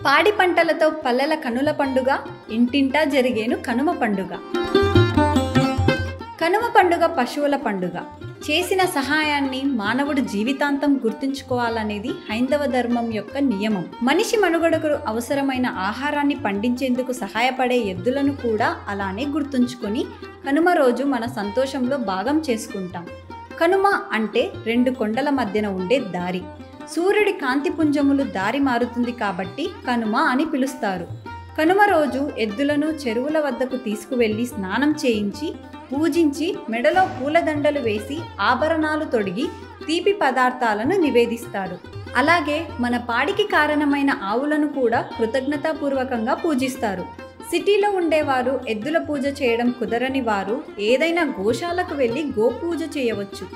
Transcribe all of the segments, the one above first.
పాడి పంటలతో పల్లెల కనుల పండుగ, ఇంటింటా జరిగేను కనుమ పండుగ. కనుమ పండుగ పశువుల పండుగ. చేసిన సహాయాన్ని మానవుడు జీవితాంతం గుర్తుంచుకోవాలనేది హైందవ ధర్మం యొక్క నియమం. మనిషి మనుగడకు అవసరమైన ఆహారాన్ని పండించేందుకు సహాయపడే ఎద్దులను కూడా అలానే గుర్తుంచుకొని కనుమ రోజు మన సంతోషంలో భాగం చేసుకుంటాం. కనుమ అంటే రెండు కొండల మధ్యన ఉండే దారి. సూర్యుడి కాంతిపుంజములు దారి మారుతుంది కాబట్టి కనుమ అని పిలుస్తారు. కనుమ రోజు ఎద్దులను చెరువుల వద్దకు తీసుకువెళ్ళి స్నానం చేయించి పూజించి మెడలో పూలదండలు వేసి ఆభరణాలు తొడిగి తీపి పదార్థాలను నివేదిస్తారు. అలాగే మన పాడికి కారణమైన ఆవులను కూడా కృతజ్ఞతాపూర్వకంగా పూజిస్తారు. సిటీలో ఉండేవారు ఎద్దుల పూజ చేయడం కుదరని వారు ఏదైనా గోశాలకు వెళ్ళి గోపూజ చేయవచ్చు.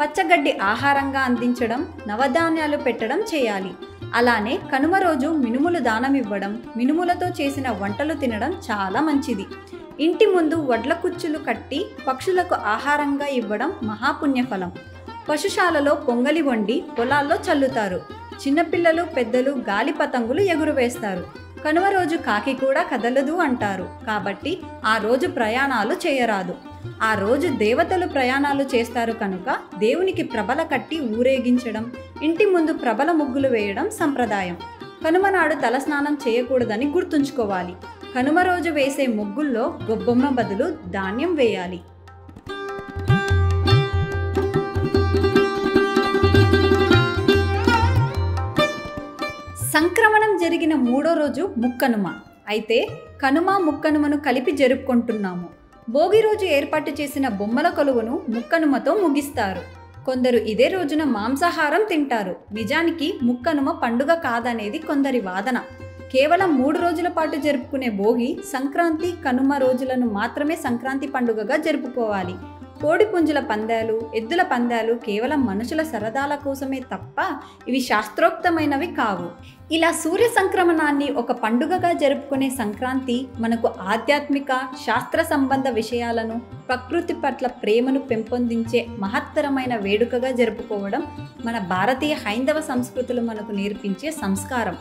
పచ్చగడ్డి ఆహారంగా అందించడం, నవధాన్యాలు పెట్టడం చేయాలి. అలానే కనుమ రోజు మినుములు దానం ఇవ్వడం, మినుములతో చేసిన వంటలు తినడం చాలా మంచిది. ఇంటి ముందు వడ్ల కుచ్చులు కట్టి పక్షులకు ఆహారంగా ఇవ్వడం మహాపుణ్యఫలం. పశుశాలలో పొంగలి వండి పొలాల్లో చల్లుతారు. చిన్నపిల్లలు పెద్దలు గాలి పతంగులు ఎగురువేస్తారు. కనుమ రోజు కాకి కూడా కదలదు అంటారు కాబట్టి ఆ రోజు ప్రయాణాలు చేయరాదు. ఆ రోజు దేవతలు ప్రయాణాలు చేస్తారు కనుక దేవునికి ప్రభల కట్టి ఊరేగించడం, ఇంటి ముందు ప్రభల ముగ్గులు వేయడం సంప్రదాయం. కనుమ నాడు తలస్నానం చేయకూడదని గుర్తుంచుకోవాలి. కనుమ రోజు వేసే ముగ్గుల్లో గొబ్బొమ్మ బదులు ధాన్యం వేయాలి. సంక్రమణం జరిగిన 3వ రోజు ముక్కనుమ. అయితే కనుమ ముక్కనుమను కలిపి జరుపుకుంటున్నాము. భోగి రోజు ఏర్పాటు చేసిన బొమ్మల కొలువును ముక్కనుమతో ముగిస్తారు. కొందరు ఇదే రోజున మాంసాహారం తింటారు. నిజానికి ముక్కనుమ పండుగ కాదనేది కొందరి వాదన. కేవలం 3 రోజుల పాటు జరుపుకునే భోగి, సంక్రాంతి, కనుమ రోజులను మాత్రమే సంక్రాంతి పండుగగా జరుపుకోవాలి. కోడిపుంజుల పందాలు, ఎద్దుల పందాలు కేవలం మనుషుల సరదాల కోసమే తప్ప ఇవి శాస్త్రోక్తమైనవి కావు. ఇలా సూర్య సంక్రమణాన్ని ఒక పండుగగా జరుపుకునే సంక్రాంతి మనకు ఆధ్యాత్మిక, శాస్త్ర సంబంధ విషయాలను, ప్రకృతి పట్ల ప్రేమను పెంపొందించే మహత్తరమైన వేడుకగా జరుపుకోవడం మన భారతీయ హైందవ సంస్కృతులు మనకు నేర్పించే సంస్కారం.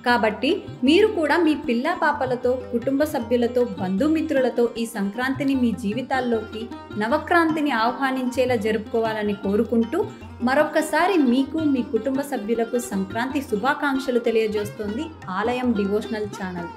కాబట్టి మీరు కూడా మీ పిల్ల పాపలతో, కుటుంబ సభ్యులతో, బంధుమిత్రులతో ఈ సంక్రాంతిని మీ జీవితాల్లోకి, నవక్రాంతిని ఆహ్వానించేలా జరుపుకోవాలని కోరుకుంటూ మరొక్కసారి మీకు, మీ కుటుంబ సభ్యులకు సంక్రాంతి శుభాకాంక్షలు తెలియజేస్తోంది ఆలయం డివోషనల్ ఛానల్.